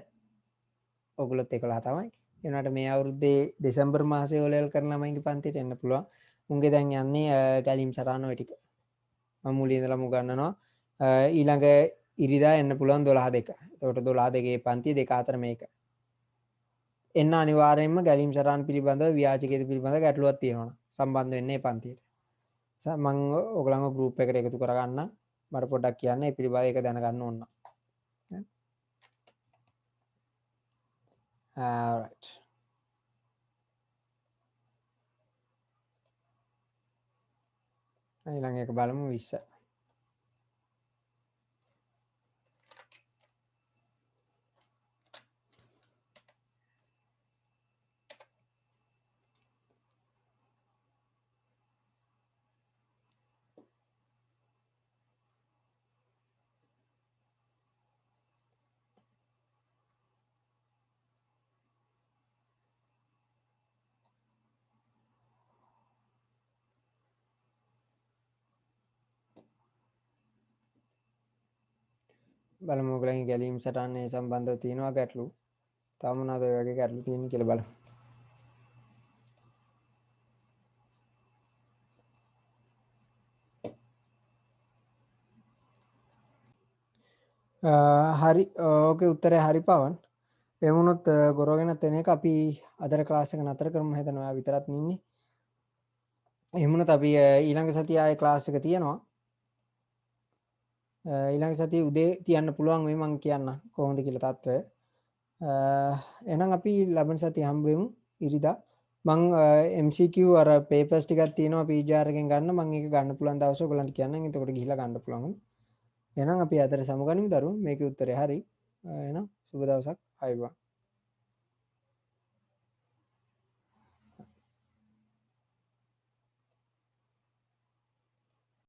ඔයගොල්ලොත් 11 තමයි. ඒ වුණාට මේ අවුරුද්දේ දෙසැම්බර් මාසයේ O-level කරන ළමයින්ගේ පන්තියට එන්න පුළුවන්. උන්ගේ දැන් යන්නේ ගැලීම් සටහන ඔය ටික. මම මුලින් ඉඳලම උගන්වනවා. ඊළඟ ඉරිදා එන්න පුළුවන් 12 2. එතකොට 12 2 පන්ති දෙක අතර මේක. එන්න අනිවාර්යයෙන්ම ගැලීම් සටහන් පිළිබඳව ව්‍යාජකේත පිළිබඳව ගැටලුවක් තියෙනවා. සම්බන්ධ වෙන්නේ මේ පන්තියට. මම ඔයගලන්ව group එකට එකතු කරගන්න. මට පොඩ්ඩක් කියන්න ඒ පිළිබඳව ඒක දැනගන්න ඕන. Alright. ඊළඟ එක බලමු 20. බලමු ඔයගලගේ ගැලීම් සටහනේ සම්බන්ධව තියෙනවා ගැටලු. තව මොනවද ඔය වගේ ගැටලු තියෙන්නේ කියලා බලමු. හරි ඕකේ උත්තරේ හරි පවන්. ඒ වුණොත් ගොරගෙන තැන එක අපි අදර ක්ලාස් එක නතර කරමු හිතනවා. ඔයා විතරක් ඉන්නේ. එහෙම වුණොත් අපි ඊළඟ සතියේ ආයේ ක්ලාස් එක තියෙනවා. ඊළඟ සතියේ උදේ තියන්න පුළුවන් මේ මම කියන්න කොහොමද කියලා තත්ත්වය. එහෙනම් අපි ලබන සතියේ හම්බ වෙමු ඉරිදා. මං MCQ අර පේපර්ස් ටිකක් තියෙනවා PGR එකෙන් ගන්න. මම ඒක ගන්න පුළුවන් දවස ඔයගලන්ට කියන්නම්. එතකොට ගිහිල්ලා ගන්න පුළුවන්. එහෙනම් අපි අතර සමුගනිමු දරුවෝ. මේකේ උත්තරේ හරි. එහෙනම් සුබ දවසක්. ආයුබෝවන්.